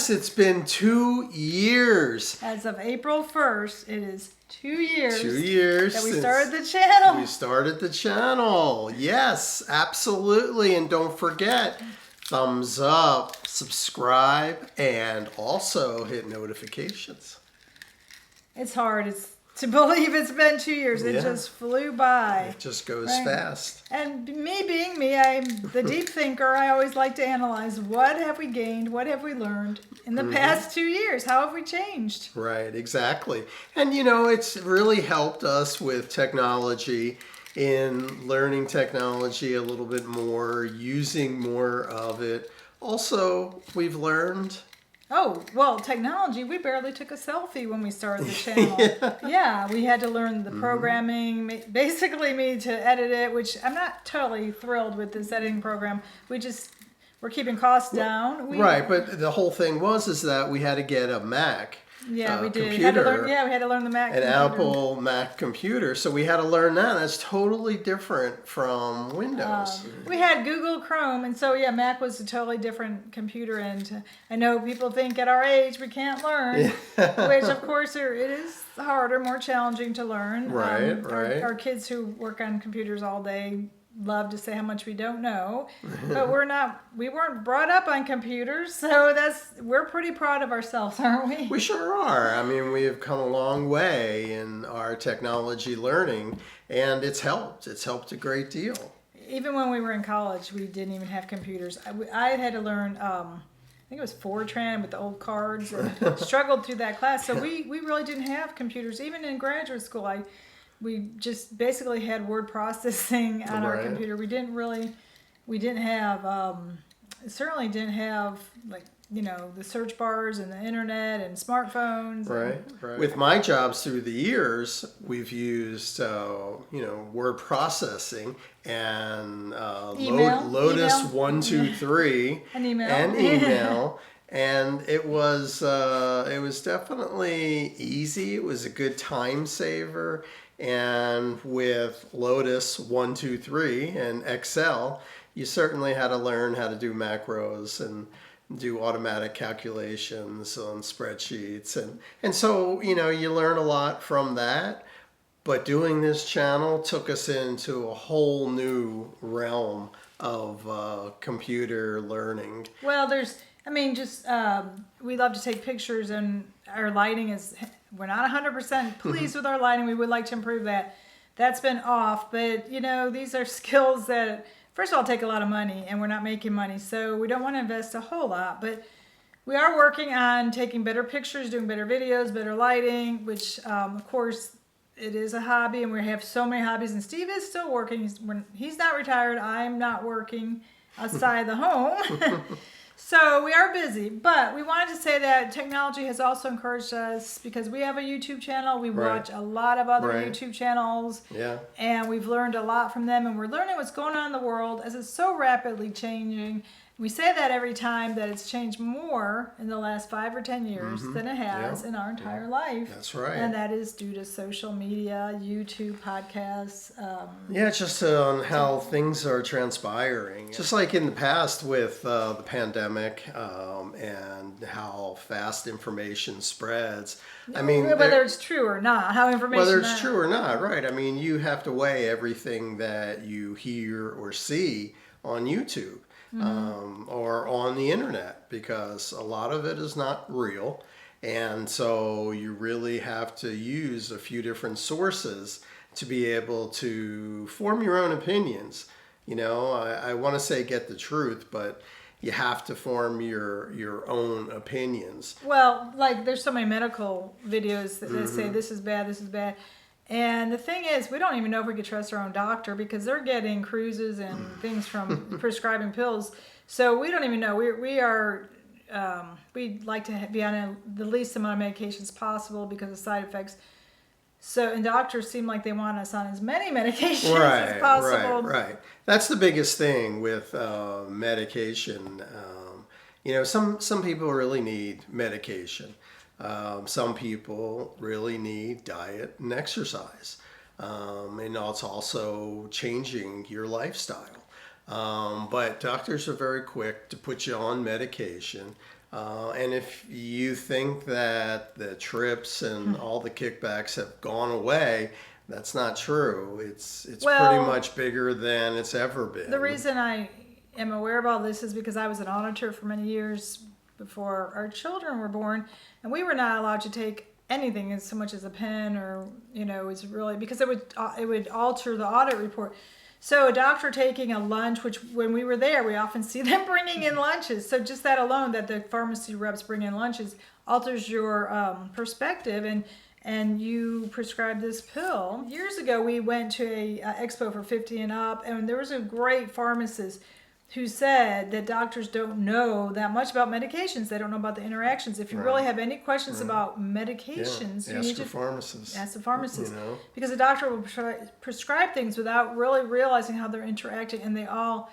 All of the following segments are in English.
Yes, it's been 2 years. As of April 1st, it is 2 years. 2 years that we since started the channel. We started the channel. Yes, absolutely. And don't forget, thumbs up, subscribe, and also hit notifications. It's hard. To believe it's been 2 years. It Yeah. just flew by. It just goes Right. fast. And me being me, I'm the deep thinker. I always like to analyze what have we gained, what have we learned in the past 2 years? How have we changed? Right, exactly. And you know, it's really helped us with technology, in learning technology a little bit more, using more of it. Also, we've learned... Oh, well, technology, we barely took a selfie when we started the channel. Yeah, we had to learn the programming, basically me to edit it, which I'm not totally thrilled with this editing program. We're keeping costs down. Right, but the whole thing is that we had to get a Mac. Yeah, we did. Computer, we had to learn the Mac computer. Apple Mac computer. So we had to learn that. That's totally different from Windows. We had Google Chrome, and so yeah, Mac was a totally different computer. And I know people think at our age we can't learn, which of course it is harder, more challenging to learn. Right. Our kids who work on computers all day love to say how much we don't know, but we weren't brought up on computers, so we're pretty proud of ourselves, aren't we? We sure are. I mean, we have come a long way in our technology learning, and it's helped. It's helped a great deal. Even when we were in college, we didn't even have computers. I had to learn, I think it was Fortran with the old cards, and struggled through that class. So we really didn't have computers. Even in graduate school, we just basically had word processing on our computer. We didn't have, certainly didn't have, like, you know, the search bars and the internet and smartphones. Right. With my jobs through the years, we've used, word processing and Lotus 123 and email. And it was definitely easy. It was a good time saver. And with Lotus 123 and Excel, you certainly had to learn how to do macros and do automatic calculations on spreadsheets. And so, you know, you learn a lot from that. But doing this channel took us into a whole new realm of computer learning. Well, we love to take pictures, and our lighting we're not 100% pleased with our lighting. We would like to improve that. That's been off, but you know, these are skills that, first of all, take a lot of money, and we're not making money, so we don't want to invest a whole lot, but we are working on taking better pictures, doing better videos, better lighting, which of course it is a hobby, and we have so many hobbies, and Steve is still working. He's not retired. I'm not working outside the home. So we are busy, but we wanted to say that technology has also encouraged us, because we have a YouTube channel. We watch a lot of other YouTube channels, and we've learned a lot from them, and we're learning what's going on in the world as it's so rapidly changing. We say that every time, that it's changed more in the last 5 or 10 years than it has in our entire life. That's right. And that is due to social media, YouTube, podcasts. Just on how things are transpiring. Just like in the past with the pandemic and how fast information spreads. I mean, whether it's true or not, how information... Whether it's true or not, right. I mean, you have to weigh everything that you hear or see on YouTube. Or on the internet, because a lot of it is not real, and so you really have to use a few different sources to be able to form your own opinions. You know, I want to say get the truth, but you have to form your own opinions. Well, like there's so many medical videos that say this is bad, this is bad. And the thing is, we don't even know if we could trust our own doctor, because they're getting cruises and things from prescribing pills. So we don't even know. We like to be on the least amount of medications possible because of side effects. So, and doctors seem like they want us on as many medications as possible. Right. That's the biggest thing with medication. Some people really need medication. Some people really need diet and exercise. And it's also changing your lifestyle. But doctors are very quick to put you on medication And if you think that the trips and all the kickbacks have gone away, that's not true. It's Well, pretty much bigger than it's ever been. the reason I am aware of all this is because I was an auditor for many years before our children were born, and we were not allowed to take anything as so much as a pen, or it's really because it would alter the audit report. So a doctor taking a lunch, which when we were there, we often see them bringing in lunches. So just that alone, that the pharmacy reps bring in lunches, alters your perspective. And you prescribed this pill. Years ago, we went to a expo for 50 and up, and there was a great pharmacist who said that doctors don't know that much about medications. They don't know about the interactions. If you really have any questions about medications, you need to ask the pharmacist. Because the doctor will prescribe things without really realizing how they're interacting, and they all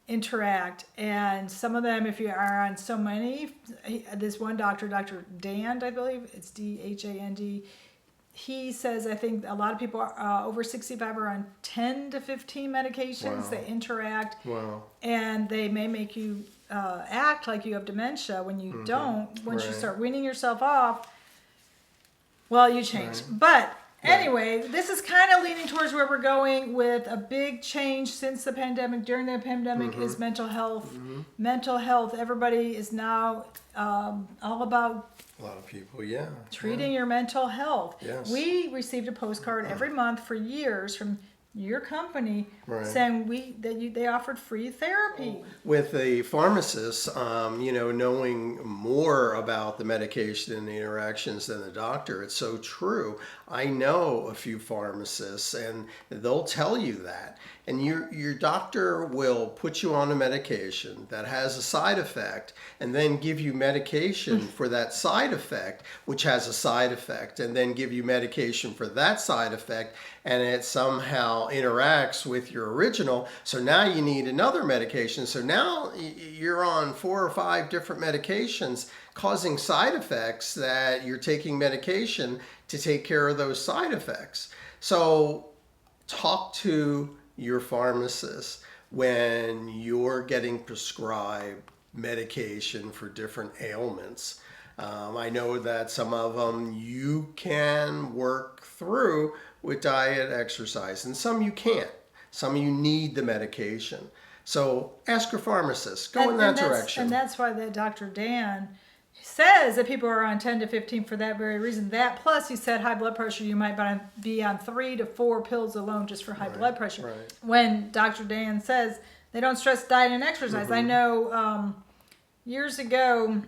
interact. And some of them, if you are on so many, this one doctor, Dr. Dand, I believe, it's Dhand, he says, I think a lot of people are, over 65 are on 10 to 15 medications that interact. And they may make you act like you have dementia when you don't. Once you start weaning yourself off, well, you change. But anyway, this is kind of leaning towards where we're going with a big change since the pandemic. During the pandemic is mental health. Mental health, everybody is now all about a lot of people, treating your mental health. Yes. We received a postcard every month for years from your company saying they offered free therapy. With the pharmacist, knowing more about the medication and the interactions than the doctor, it's so true. I know a few pharmacists, and they'll tell you that. And your doctor will put you on a medication that has a side effect, and then give you medication for that side effect, which has a side effect, and then give you medication for that side effect, and it somehow interacts with your original. So now you need another medication. So now you're on 4 or 5 different medications causing side effects that you're taking medication to take care of those side effects. So talk to your pharmacist when you're getting prescribed medication for different ailments. I know that some of them you can work through with diet, exercise, and some you can't. Some you need the medication. So ask your pharmacist. Go in that direction. And that's why that Dr. Dan says that people are on 10 to 15 for that very reason. That plus, he said, high blood pressure, you might be on 3 to 4 pills alone just for high blood pressure. When Dr. Dan says they don't stress diet and exercise. I know years ago,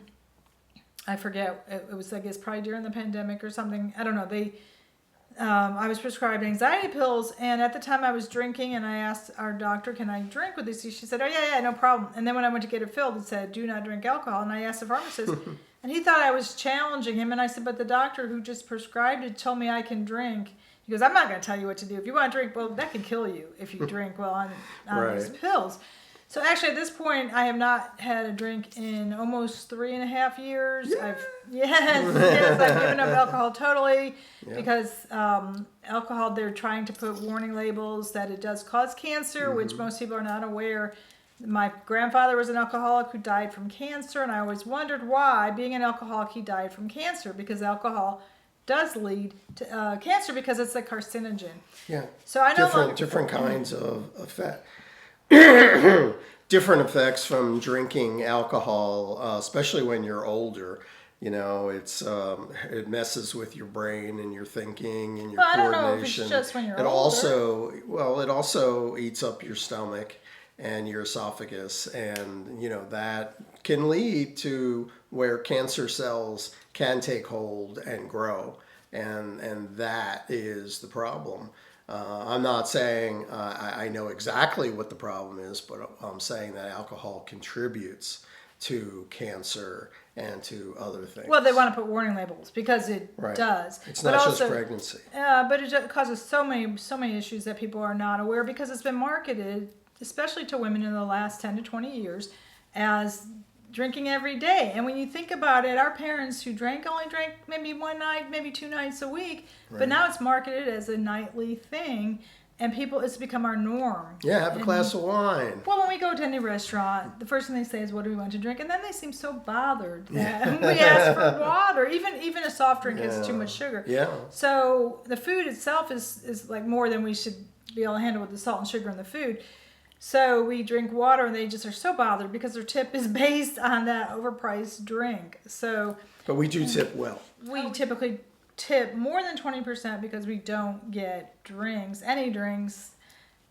I forget, it was, I guess, probably during the pandemic or something. I don't know. I was prescribed anxiety pills, and at the time I was drinking, and I asked our doctor, can I drink with this? She said, oh, yeah, no problem. And then when I went to get it filled, it said, do not drink alcohol. And I asked the pharmacist, and he thought I was challenging him. And I said, but the doctor who just prescribed it told me I can drink. He goes, I'm not going to tell you what to do. If you want to drink, well, that can kill you if you drink on these pills. So actually, at this point, I have not had a drink in almost 3.5 years. I've given up alcohol totally because alcohol, they're trying to put warning labels that it does cause cancer, which most people are not aware. My grandfather was an alcoholic who died from cancer, and I always wondered why, being an alcoholic, he died from cancer, because alcohol does lead to cancer because it's a carcinogen. Yeah. So I know different kinds of effect. Different effects from drinking alcohol, especially when you're older. It messes with your brain and your thinking and your coordination. I don't know if it's just when you're older. It also eats up your stomach and your esophagus, and that can lead to where cancer cells can take hold and grow, and that is the problem. I'm not saying I know exactly what the problem is, but I'm saying that alcohol contributes to cancer and to other things. Well, they want to put warning labels because it does. It's not just pregnancy. But it causes so many issues that people are not aware, because it's been marketed, especially to women in the last 10 to 20 years, as drinking every day. And when you think about it, our parents who only drank maybe one night, maybe 2 nights a week, but now it's marketed as a nightly thing. And people, it's become our norm. Yeah, have a glass of wine. Well, when we go to any restaurant, the first thing they say is, "What do we want to drink?" And then they seem so bothered that we ask for water. Even a soft drink has too much sugar. Yeah. So the food itself is like more than we should be able to handle with the salt and sugar in the food. So we drink water, and they just are so bothered because their tip is based on that overpriced drink. So. But we do tip well. We typically tip more than 20% because we don't get any drinks,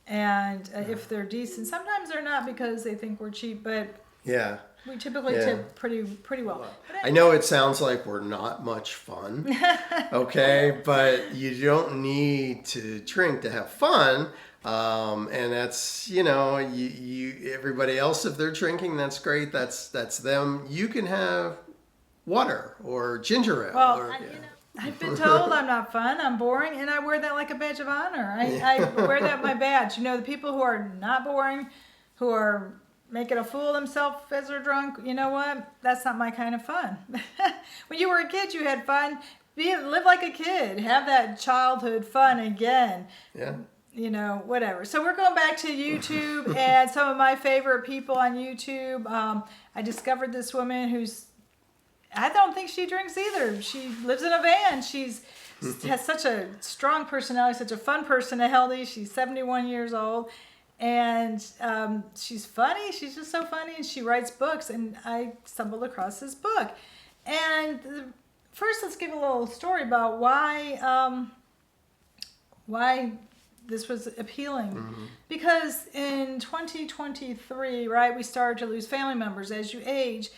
and if they're decent, sometimes they're not because they think we're cheap, but yeah, we typically tip pretty well. I know it sounds like we're not much fun, okay, but you don't need to drink to have fun, and that's you everybody else, if they're drinking, that's great, that's them. You can have water or ginger ale. Well, I've been told I'm not fun, I'm boring, and I wear that like a badge of honor. I wear that my badge. The people who are not boring, who are making a fool of themselves as they're drunk, you know what? That's not my kind of fun. When you were a kid, you had fun. Live like a kid. Have that childhood fun again. Yeah. Whatever. So we're going back to YouTube and some of my favorite people on YouTube. I discovered this woman I don't think she drinks either. She lives in a van. Has such a strong personality, such a fun personality. She's 71 years old, and she's funny. She's just so funny, and she writes books. And I stumbled across this book. And first, let's give a little story about why this was appealing. Mm-hmm. Because in 2023, right, we started to lose family members as you age.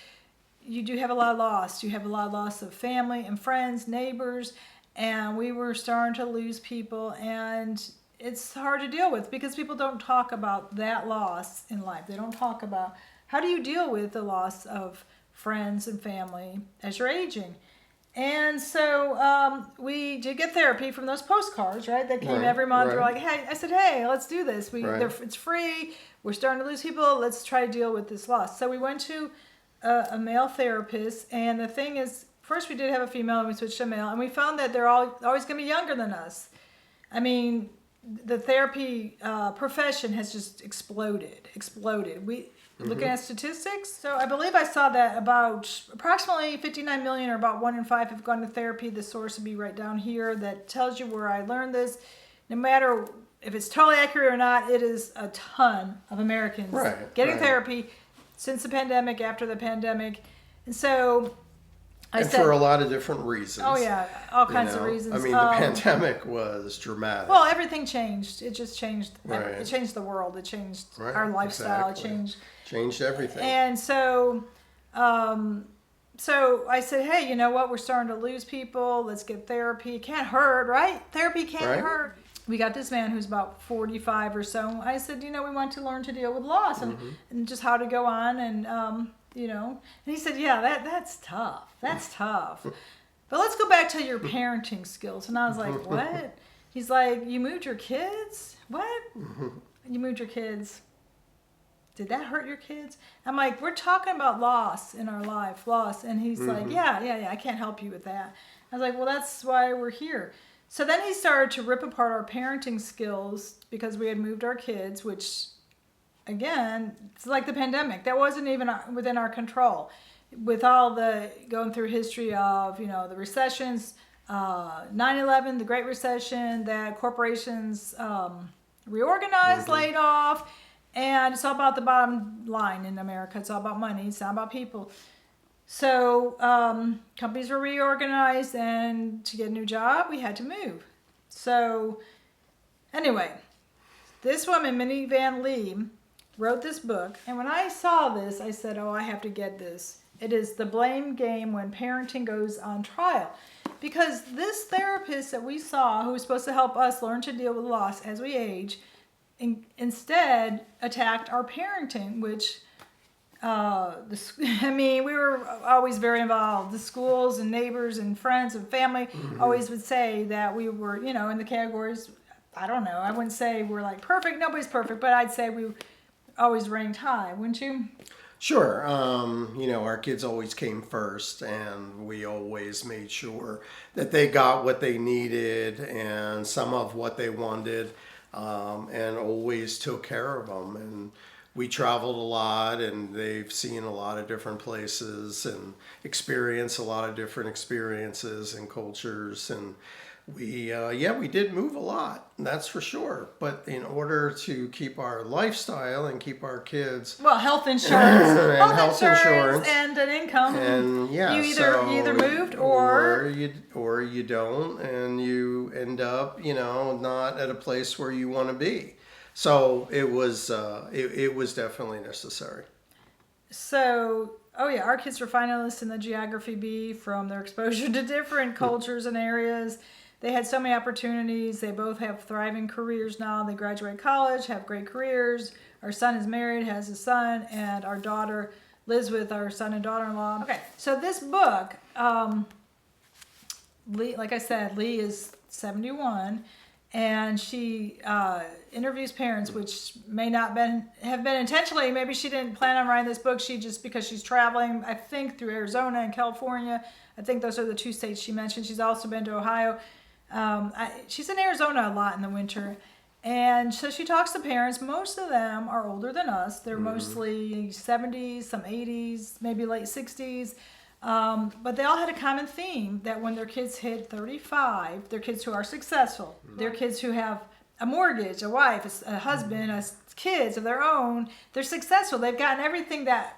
You do have a lot of loss. You have a lot of loss of family and friends, neighbors, and we were starting to lose people, and it's hard to deal with because people don't talk about that loss in life. They don't talk about how do you deal with the loss of friends and family as you're aging. And so we did get therapy from those postcards, right? That came every month. They're like, hey, I said, hey, let's do this. It's free. We're starting to lose people. Let's try to deal with this loss. So we went to a male therapist, and the thing is, first we did have a female, and we switched to male, and we found that they're always going to be younger than us. I mean, the therapy profession has just exploded. Looking at statistics, so I believe I saw that about approximately 59 million, or about 1 in 5, have gone to therapy. The source would be right down here that tells you where I learned this. No matter if it's totally accurate or not, it is a ton of Americans getting therapy since the pandemic, after the pandemic. And so I said, for a lot of different reasons. Oh yeah, all kinds of reasons. I mean, the pandemic was dramatic. Well, everything changed. It just changed. It changed the world. It changed our lifestyle. Exactly. It changed everything. And so so I said, hey, you know what? We're starting to lose people. Let's get therapy. It can't hurt, right? Therapy can't hurt. We got this man who's about 45 or so. I said, we want to learn to deal with loss and just how to go on, and and he said, yeah, that's tough. That's tough. But let's go back to your parenting skills. And I was like, what? He's like, you moved your kids? What? You moved your kids. Did that hurt your kids? I'm like, we're talking about loss in our life, loss. And he's like, yeah, I can't help you with that. I was like, well, that's why we're here. So then he started to rip apart our parenting skills because we had moved our kids, which, again, it's like the pandemic. That wasn't even within our control. With all the going through history of, the recessions, 9/11, the Great Recession, that corporations reorganized, laid off, and it's all about the bottom line in America. It's all about money. It's not about people. So companies were reorganized, and to get a new job, we had to move. So anyway, this woman, Minivanlee, wrote this book, and when I saw this, I said, oh, I have to get this. It is The Blame Game When Parenting Goes on Trial. Because this therapist that we saw, who was supposed to help us learn to deal with loss as we age, instead attacked our parenting, which we were always very involved. The schools and neighbors and friends and family always would say that we were, in the categories, I don't know, I wouldn't say we're like perfect, nobody's perfect, but I'd say we always ranked high, wouldn't you? Sure. Our kids always came first, and we always made sure that they got what they needed and some of what they wanted. and always took care of them. And we traveled a lot, and they've seen a lot of different places and experienced a lot of different experiences and cultures. And we did move a lot, that's for sure. But in order to keep our lifestyle and keep our kids, well, health insurance, and health insurance, and an income, and yeah, you either moved or you don't, and you end up, not at a place where you want to be. So it was definitely necessary. So, our kids were finalists in the Geography Bee from their exposure to different cultures and areas. They had so many opportunities. They both have thriving careers now. They graduate college, have great careers. Our son is married, has a son, and our daughter lives with our son and daughter-in-law. Okay, so this book, Lee, like I said, Lee is 71, and she interviews parents, which may not have been intentionally. Maybe she didn't plan on writing this book. She just, because she's traveling, I think, through Arizona and California. I think those are the two states she mentioned. She's also been to Ohio. She's in Arizona a lot in the winter. And so she talks to parents. Most of them are older than us. They're mostly 70s, some 80s, maybe late 60s. But they all had a common theme that when their kids hit 35, their kids who are successful, their kids who have a mortgage, a wife, a husband, kids of their own, they're successful. They've gotten everything that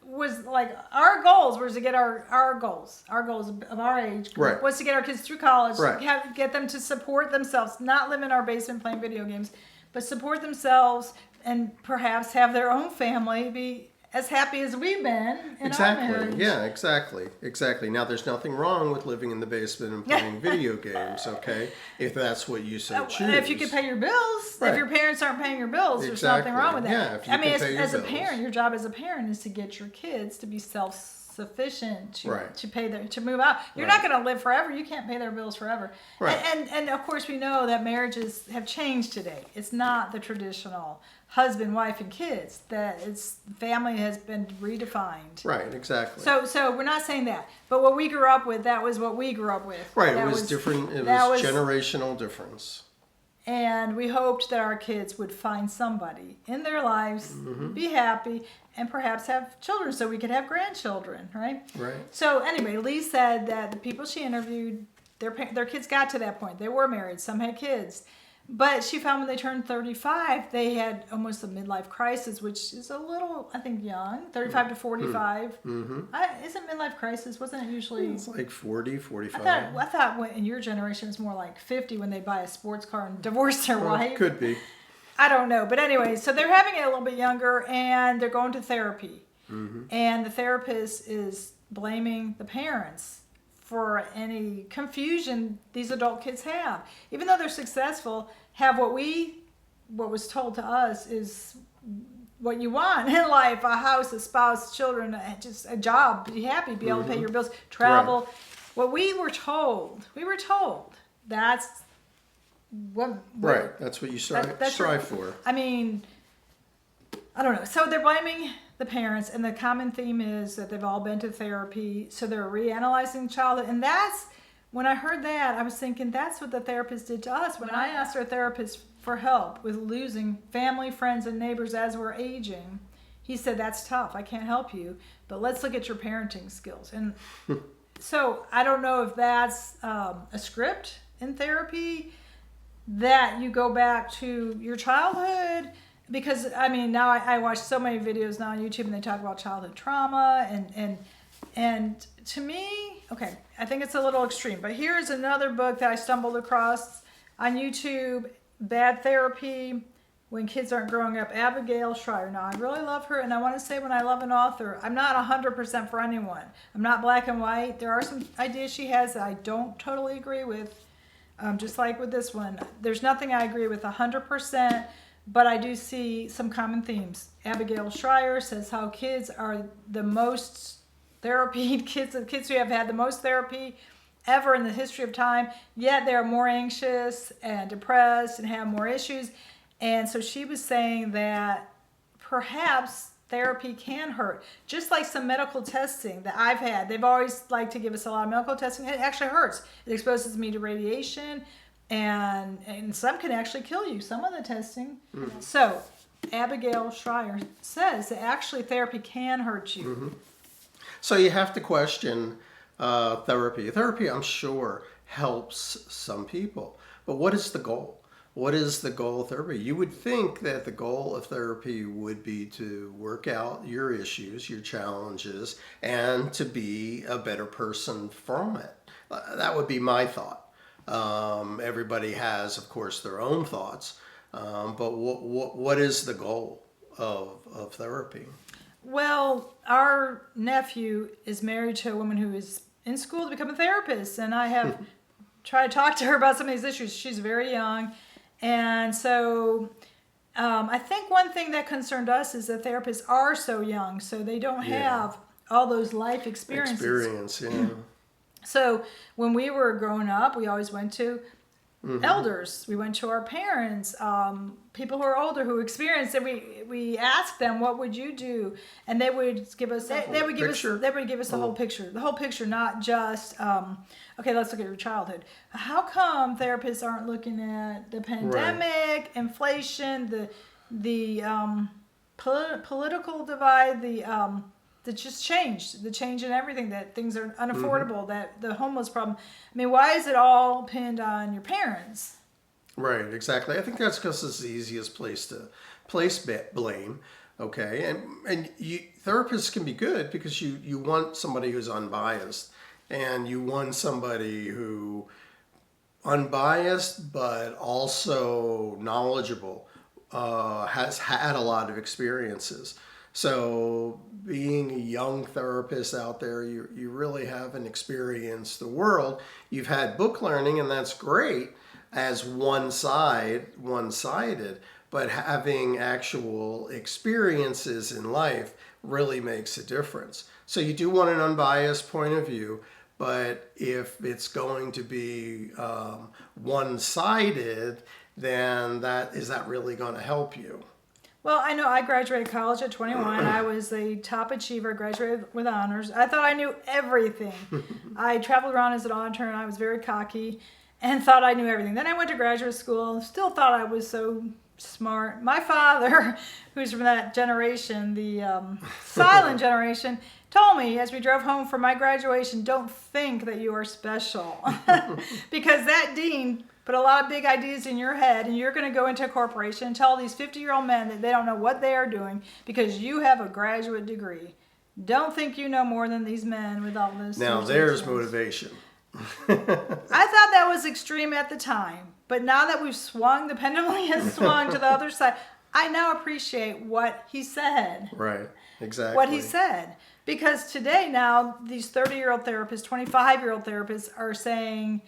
was like our goals was to get our goals of our age group, right, was to get our kids through college, right, get them to support themselves, not live in our basement playing video games, but support themselves and perhaps have their own family, be as happy as we've been in our marriage. Yeah, exactly. Now, there's nothing wrong with living in the basement and playing video games, okay? If that's what you so choose. If you can pay your bills, right, if your parents aren't paying your bills, there's nothing wrong with that. Yeah, if you can pay your as a bills. parent, your job as a parent is to get your kids to be self-sufficient, to pay to move out. You're not going to live forever. You can't pay their bills forever. Right. And of course, we know that marriages have changed today. It's not the traditional husband, wife, and kids. That it's family has been redefined. Right, exactly. So we're not saying that, but what we grew up with, that was what we grew up with. Right, that it was different. It was generational difference. And we hoped that our kids would find somebody in their lives, be happy, and perhaps have children so we could have grandchildren, right? Right. So anyway, Lee said that the people she interviewed, their kids got to that point. They were married. Some had kids. But she found when they turned 35, they had almost a midlife crisis, which is a little, I think, young, 35 to 45. Isn't midlife crisis? Wasn't it usually? It's like 40, 45. I thought in your generation it's more like 50 when they buy a sports car and divorce their wife. Could be. I don't know. But anyway, so they're having it a little bit younger, and they're going to therapy. And the therapist is blaming the parents for any confusion these adult kids have. Even though they're successful, have what was told to us is what you want in life: a house, a spouse, children, just a job, be happy, be able to pay your bills, travel. Right. What we were told that's what right. That's what you strive for. I mean, I don't know. So they're blaming the parents, and the common theme is that they've all been to therapy, so they're reanalyzing childhood. And that's, when I heard that, I was thinking that's what the therapist did to us. When I asked our therapist for help with losing family, friends, and neighbors as we're aging, he said, that's tough, I can't help you, but let's look at your parenting skills. And so I don't know if that's a script in therapy, that you go back to your childhood. Because, I mean, now I watch so many videos now on YouTube, and they talk about childhood trauma, and to me, okay, I think it's a little extreme. But here's another book that I stumbled across on YouTube, Bad Therapy, When Kids Aren't Growing Up, Abigail Shrier. Now, I really love her, and I want to say when I love an author, I'm not 100% for anyone. I'm not black and white. There are some ideas she has that I don't totally agree with, just like with this one. There's nothing I agree with 100%. But I do see some common themes. Abigail Shrier says how kids are the most therapied kids who have had the most therapy ever in the history of time, yet they're more anxious and depressed and have more issues. And so she was saying that perhaps therapy can hurt. Just like some medical testing that I've had. They've always liked to give us a lot of medical testing. It actually hurts. It exposes me to radiation. and some can actually kill you. Some of the testing. So Abigail Schreier says that actually therapy can hurt you. So you have to question therapy. Therapy, I'm sure, helps some people. But what is the goal? What is the goal of therapy? You would think that the goal of therapy would be to work out your issues, your challenges, and to be a better person from it. That would be my thought. Everybody has, of course, their own thoughts. But what is the goal of therapy? Well, our nephew is married to a woman who is in school to become a therapist, and I have tried to talk to her about some of these issues. She's very young, and so I think one thing that concerned us is that therapists are so young, so they don't have all those life experiences. So when we were growing up, we always went to elders. We went to our parents, people who are older who experienced it. We asked them, "What would you do?" And they would give us they would give us the whole picture. The whole picture, not just okay, let's look at your childhood. How come therapists aren't looking at the pandemic, inflation, the political divide, that just changed, the change in everything, that things are unaffordable, that the homeless problem. I mean, why is it all pinned on your parents? Right, exactly. I think that's because it's the easiest place to place blame. Okay, and therapists can be good because you want somebody who's unbiased, and you want somebody who unbiased but also knowledgeable, has had a lot of experiences. So being a young therapist out there, you really haven't experienced the world. You've had book learning, and that's great as one-sided, but having actual experiences in life really makes a difference. So you do want an unbiased point of view, but if it's going to be one-sided, then is that really going to help you? Well, I know I graduated college at 21. I was a top achiever, graduated with honors. I thought I knew everything. I traveled around as an auditor, and I was very cocky and thought I knew everything. Then I went to graduate school and still thought I was so smart. My father, who's from that generation, the silent generation, told me as we drove home from my graduation, don't think that you are special. Because that dean put a lot of big ideas in your head, and you're going to go into a corporation and tell these 50-year-old men that they don't know what they are doing because you have a graduate degree. Don't think you know more than these men with all this. Now there's motivation. I thought that was extreme at the time, but now that we've swung, the pendulum has swung to the other side, I now appreciate what he said. Right, exactly. What he said. Because today now, these 30-year-old therapists, 25-year-old therapists are saying,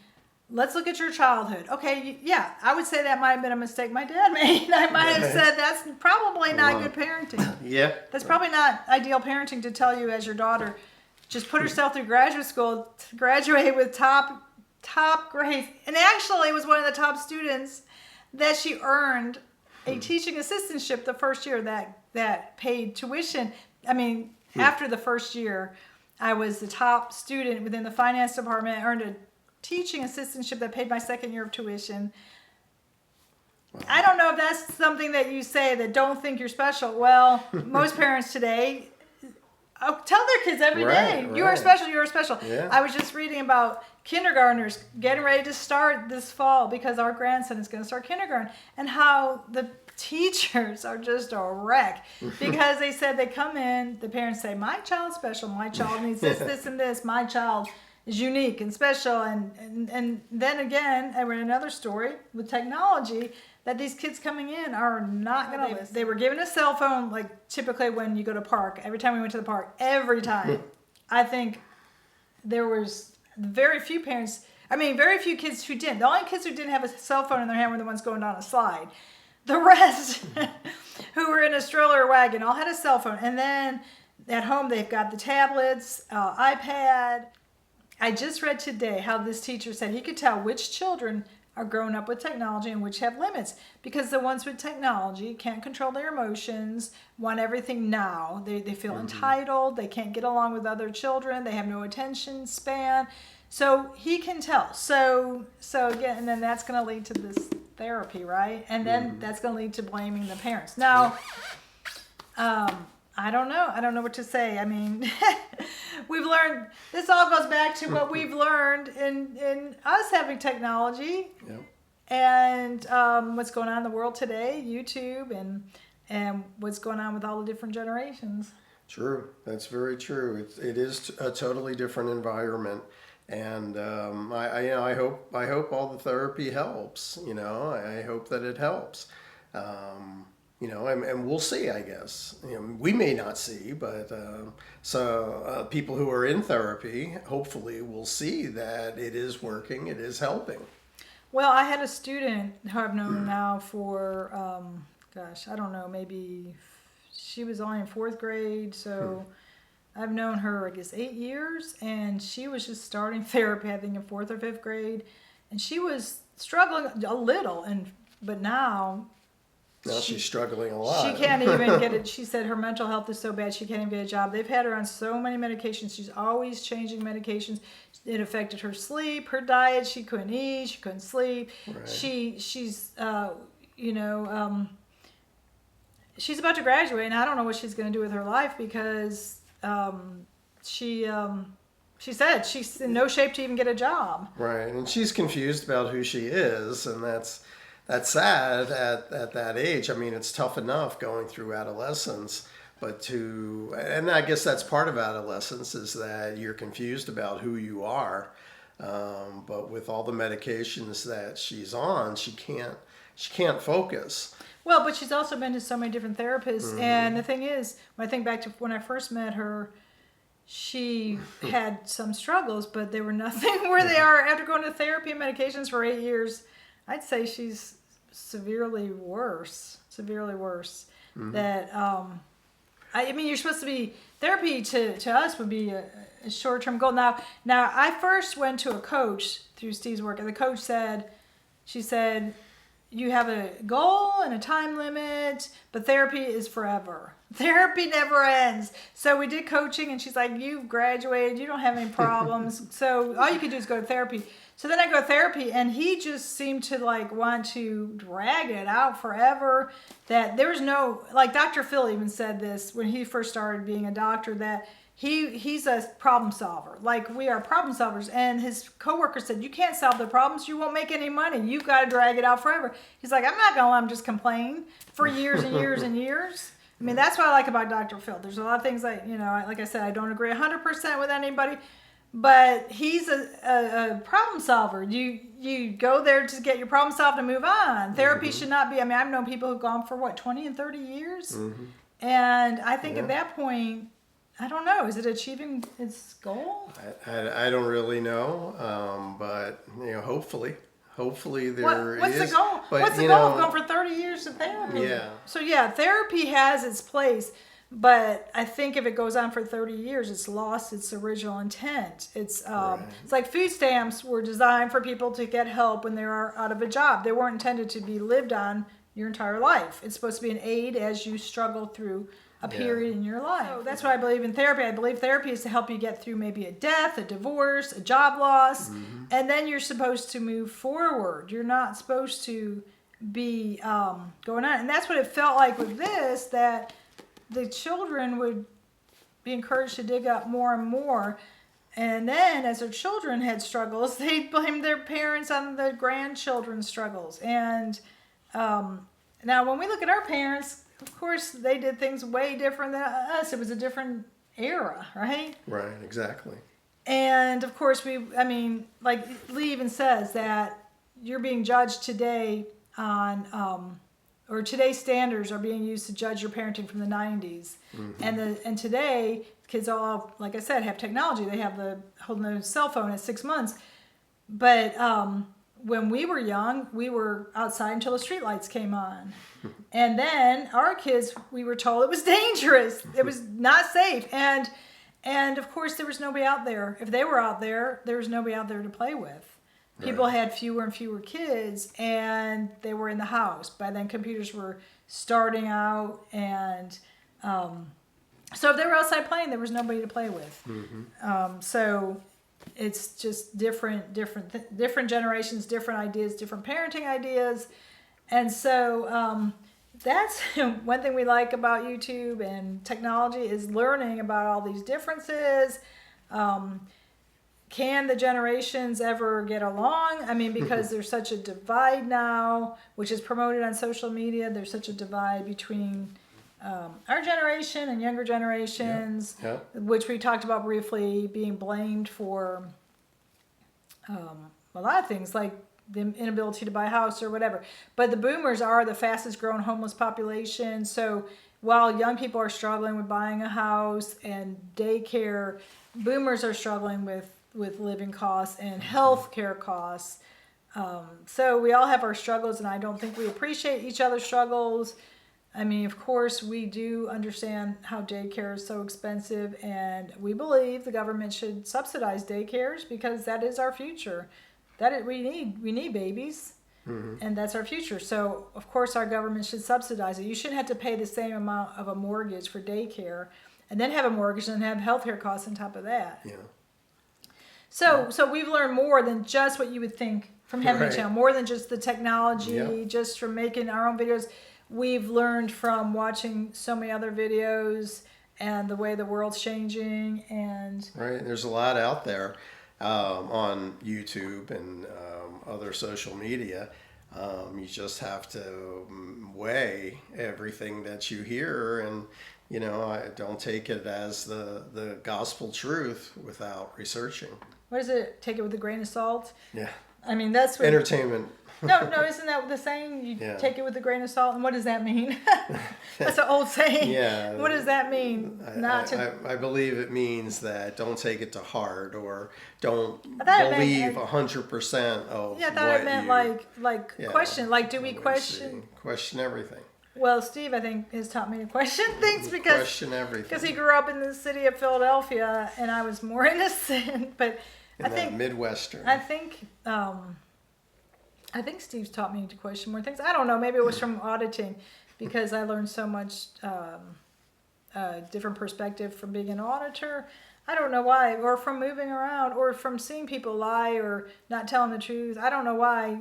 let's look at your childhood. Okay, yeah, I would say that might have been a mistake my dad made. I might have said that's probably not good parenting. Yeah. That's probably not ideal parenting to tell you as your daughter, just put herself through graduate school to graduate with top grades. And actually was one of the top students that she earned a teaching assistantship the first year that paid tuition. I mean, after the first year, I was the top student within the finance department. I earned a teaching assistantship that paid my second year of tuition. I don't know if that's something that you say that don't think you're special. Well, most parents today tell their kids every day, you are special, you are special. Yeah. I was just reading about kindergartners getting ready to start this fall because our grandson is going to start kindergarten, and how the teachers are just a wreck because they said they come in, the parents say, my child's special, my child needs this, this, and this, my child is unique and special, and then again, I read another story with technology that these kids coming in are not going to listen. They were given a cell phone, like typically when you go to park, every time we went to the park, every time. I think there was very few parents, very few kids who didn't. The only kids who didn't have a cell phone in their hand were the ones going down a slide. The rest who were in a stroller or wagon all had a cell phone. And then at home, they've got the tablets, iPad. I just read today how this teacher said he could tell which children are growing up with technology and which have limits, because the ones with technology can't control their emotions, want everything now. They feel entitled. They can't get along with other children. They have no attention span. So he can tell. So again, and then that's going to lead to this therapy, right? And then that's going to lead to blaming the parents. Now, I don't know. I don't know what to say. I mean, we've learned, this all goes back to what we've learned in us having technology. Yep. And what's going on in the world today, YouTube, and what's going on with all the different generations. True. That's very true. It is a totally different environment. And I hope all the therapy helps. I hope that it helps. And we'll see. I guess we may not see, but people who are in therapy hopefully will see that it is working. It is helping. Well, I had a student who I've known now for I don't know, maybe she was only in 4th grade, so. I've known her, I guess, 8 years, and she was just starting therapy, I think, in 4th or 5th grade, and she was struggling a little, but now she's struggling a lot. She can't even get it. She said her mental health is so bad she can't even get a job. They've had her on so many medications. She's always changing medications. It affected her sleep, her diet. She couldn't eat. She couldn't sleep. Right. She's she's about to graduate, and I don't know what she's going to do with her life because. She said she's in no shape to even get a job. Right, and she's confused about who she is, and that's sad at that age. I mean, it's tough enough going through adolescence, and I guess that's part of adolescence is that you're confused about who you are. But with all the medications that she's on, she can't focus. Well, but she's also been to so many different therapists. And the thing is, when I think back to when I first met her, she had some struggles, but they were nothing where they are after going to therapy and medications for 8 years. I'd say she's severely worse. That, I mean, you're supposed to be, therapy to us would be a short-term goal. Now, I first went to a coach through Steve's work, and the coach she said, you have a goal and a time limit, but therapy is forever. Therapy never ends. So we did coaching, and she's like, you've graduated, you don't have any problems, so all you can do is go to therapy. So then I go to therapy, and he just seemed to want to drag it out forever, that there's no, Dr. Phil even said this when he first started being a doctor, that he's a problem solver. We are problem solvers. And his coworker said, you can't solve the problems. You won't make any money. You've got to drag it out forever. He's like, I'm not going to let him just complain for years and years and years. I mean, that's what I like about Dr. Phil. There's a lot of things like I said, I don't agree 100% with anybody, but he's a problem solver. You go there to get your problem solved and move on. Therapy should not be, I've known people who've gone for 20 and 30 years. And I think at that point, I don't know. Is it achieving its goal? I don't really know, but hopefully there is. What's the goal? But, what's the goal of going for 30 years of therapy? Yeah. So therapy has its place, but I think if it goes on for 30 years, it's lost its original intent. It's it's like food stamps were designed for people to get help when they are out of a job. They weren't intended to be lived on your entire life. It's supposed to be an aid as you struggle through a period in your life. So that's why I believe in therapy. I believe therapy is to help you get through maybe a death, a divorce, a job loss, and then you're supposed to move forward. You're not supposed to be going on. And that's what it felt like with this, that the children would be encouraged to dig up more and more. And then as their children had struggles, they blamed their parents on the grandchildren's struggles. And now when we look at our parents, of course, they did things way different than us. It was a different era, right? Right, exactly. And of course, like Lee even says that you're being judged today on, or today's standards are being used to judge your parenting from the 90s. And today, kids all, like I said, have technology. They have holding a cell phone at 6 months. But when we were young, we were outside until the streetlights came on. And then our kids, we were told it was dangerous. It was not safe. And of course, there was nobody out there. If they were out there, there was nobody out there to play with. People had fewer and fewer kids, and they were in the house. By then, computers were starting out, and so if they were outside playing, there was nobody to play with. So it's just different generations, different ideas, different parenting ideas. And so that's one thing we like about YouTube and technology is learning about all these differences. Can the generations ever get along? I mean, because there's such a divide now, which is promoted on social media. There's such a divide between our generation and younger generations, which we talked about briefly, being blamed for a lot of things like the inability to buy a house or whatever. But the boomers are the fastest growing homeless population. So while young people are struggling with buying a house and daycare, boomers are struggling with living costs and health care costs. So we all have our struggles, and I don't think we appreciate each other's struggles. I mean, of course, we do understand how daycare is so expensive, and we believe the government should subsidize daycares because that is our future. We need babies, and that's our future. So, of course, our government should subsidize it. You shouldn't have to pay the same amount of a mortgage for daycare, and then have a mortgage and have healthcare costs on top of that. Yeah. So we've learned more than just what you would think from Heavenly Channel, more than just the technology, just from making our own videos. We've learned from watching so many other videos and the way the world's changing. And right, there's a lot out there on YouTube and other social media. You just have to weigh everything that you hear, and I don't take it as the gospel truth without researching. What is it? Take it with a grain of salt? Yeah. I mean, that's what... Entertainment. No, isn't that the saying? You take it with a grain of salt? And what does that mean? That's an old saying. Yeah. What does that mean? I believe it means that don't take it to heart, or don't believe 100% of I thought it meant question. Like, do we question? Question everything. Well, Steve, I think, has taught me to question things because question everything. Because he grew up in the city of Philadelphia, and I was more innocent. But I think Midwestern. I think Steve's taught me to question more things. I don't know. Maybe it was from auditing, because I learned so much different perspective from being an auditor. I don't know why, or from moving around, or from seeing people lie or not telling the truth. I don't know why.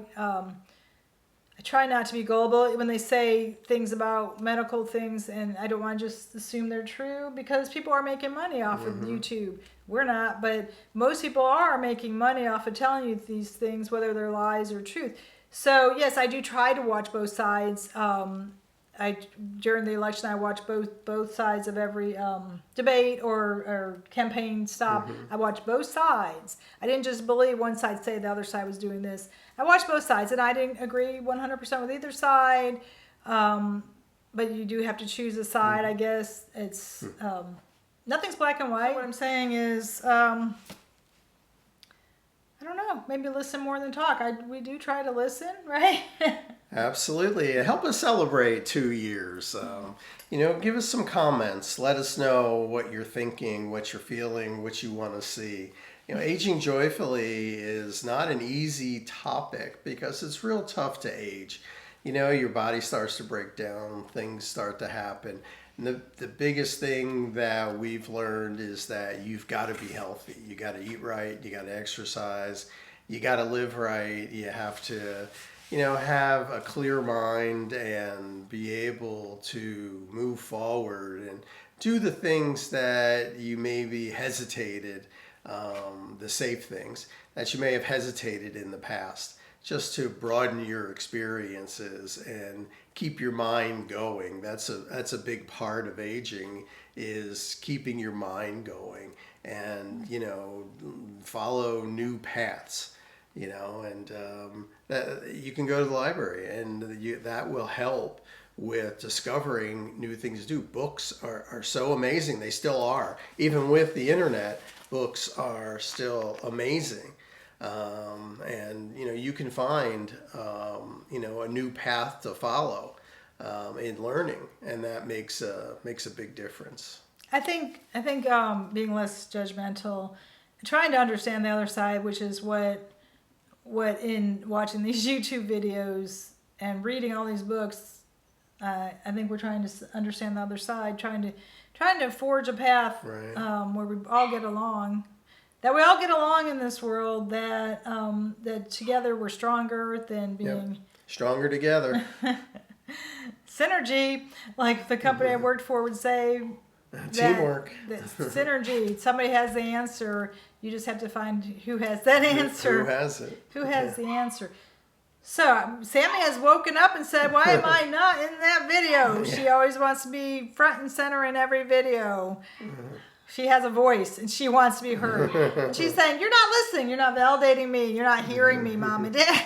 I try not to be gullible when they say things about medical things, and I don't want to just assume they're true, because people are making money off of YouTube. We're not, but most people are making money off of telling you these things, whether they're lies or truth. So yes, I do try to watch both sides. During the election, I watched both sides of every debate or campaign stop. I watched both sides. I didn't just believe one side say the other side was doing this. I watched both sides, and I didn't agree 100% with either side. But you do have to choose a side, I guess. It's nothing's black and white. What I'm saying is, I don't know. Maybe listen more than talk. We do try to listen, right? Absolutely. Help us celebrate 2 years. Give us some comments. Let us know what you're thinking, what you're feeling, what you want to see. Aging joyfully is not an easy topic, because it's real tough to age. Your body starts to break down, things start to happen. And the biggest thing that we've learned is that you've got to be healthy. You got to eat right. You got to exercise. You got to live right. You have to, have a clear mind and be able to move forward and do the things that you maybe hesitated, the safe things that you may have hesitated in the past, just to broaden your experiences and keep your mind going. That's a big part of aging, is keeping your mind going and, follow new paths, and that you can go to the library, and that will help with discovering new things to do. Books are so amazing. They still are. Even with the internet, books are still amazing. And you can find a new path to follow in learning, and that makes a big difference. I think being less judgmental, trying to understand the other side, which is what in watching these YouTube videos and reading all these books, I think we're trying to understand the other side, trying to forge a path where we all get along. that we all get along in this world, that that together we're stronger than being stronger together. Synergy, like the company I worked for would say. Teamwork. Synergy. Somebody has the answer. You just have to find who has that answer. Who has it? Who has the answer? So Sammi has woken up and said, "Why am I not in that video?" She always wants to be front and center in every video. She has a voice and she wants to be heard. And she's saying, "You're not listening. You're not validating me. You're not hearing me, Mom and Dad."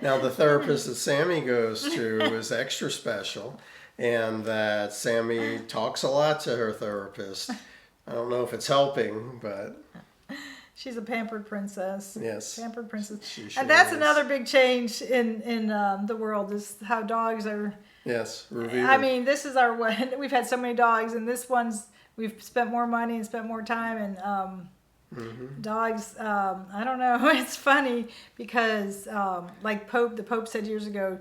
Now the therapist that Sammi goes to is extra special, and that Sammi talks a lot to her therapist. I don't know if it's helping, but she's a pampered princess. Yes, pampered princess. She sure and that's is. another big change in the world, is how dogs are. Yes, revered. I mean, this is our one. We've had so many dogs, and this one's we've spent more money and spent more time, and dogs. I don't know. It's funny because like the Pope said years ago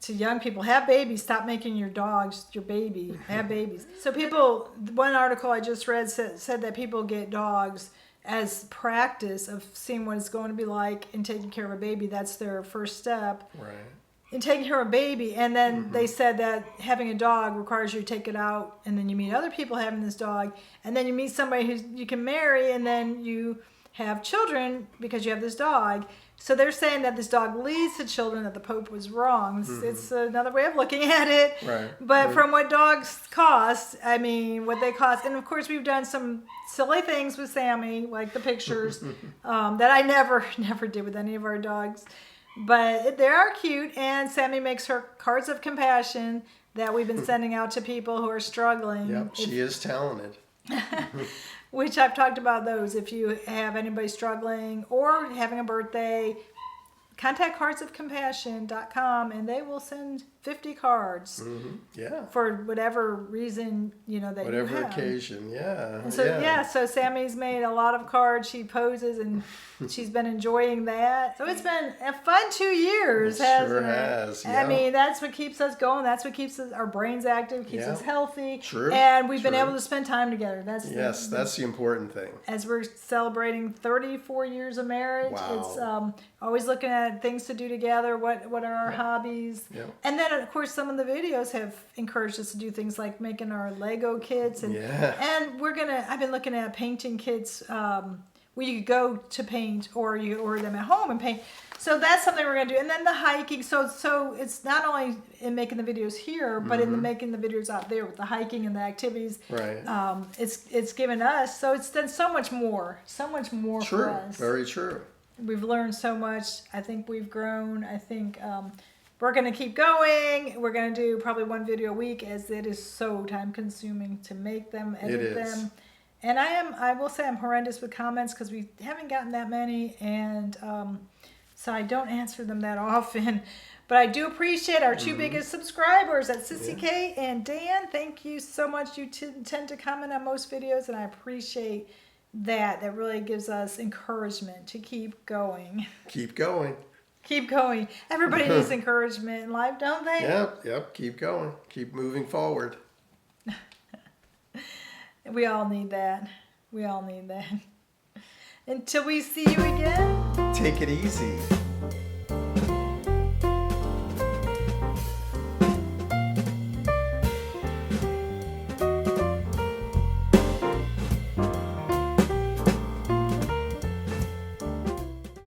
to young people, have babies, stop making your dogs your baby, have babies. So people, one article I just read said that people get dogs as practice of seeing what it's going to be like in taking care of a baby. That's their first step. Right. In taking care of a baby. And then they said that having a dog requires you to take it out, and then you meet other people having this dog, and then you meet somebody who you can marry, and then you have children because you have this dog. So they're saying that this dog leads to children, that the Pope was wrong. It's another way of looking at it. Right. But from what dogs cost, I mean, what they cost, and of course we've done some silly things with Sammi, like the pictures that I never did with any of our dogs. But they are cute, and Sammi makes her cards of compassion that we've been sending out to people who are struggling. Yep, she is talented. Which I've talked about those. If you have anybody struggling or having a birthday, contact cardsofcompassion.com, and they will send 50 cards Yeah. for whatever reason, that you Whatever have. occasion, yeah. And so so Sammy's made a lot of cards. She poses, and she's been enjoying that. So it's been a fun 2 years, It hasn't sure it? has, I yeah. mean, that's what keeps us going. That's what keeps our brains active, keeps us healthy. True, And we've been true. able to spend time together. That's the important thing. as we're celebrating 34 years of marriage. Wow. It's always looking at things to do together. What are our hobbies? Yep. And then of course some of the videos have encouraged us to do things like making our Lego kits, and I've been looking at painting kits where you could go to paint, or you order them at home and paint. So that's something we're gonna do. And then the hiking. So it's not only in making the videos here, but in making the videos out there with the hiking and the activities. Right. It's given us, so it's done so much more True. for us. Very true. We've learned so much. I think we've grown. I think we're going to keep going. We're going to do probably one video a week, as it is so time consuming to make them, edit them. And I will say I'm horrendous with comments because we haven't gotten that many, and so I don't answer them that often. But I do appreciate our two biggest subscribers, at Sissy K and Dan. Thank you so much. You tend to comment on most videos, and I appreciate that. That really gives us encouragement to keep going. Keep going. Keep going. Everybody needs encouragement in life, don't they? Yep. Keep going. Keep moving forward. We all need that. We all need that. Until we see you again. Take it easy.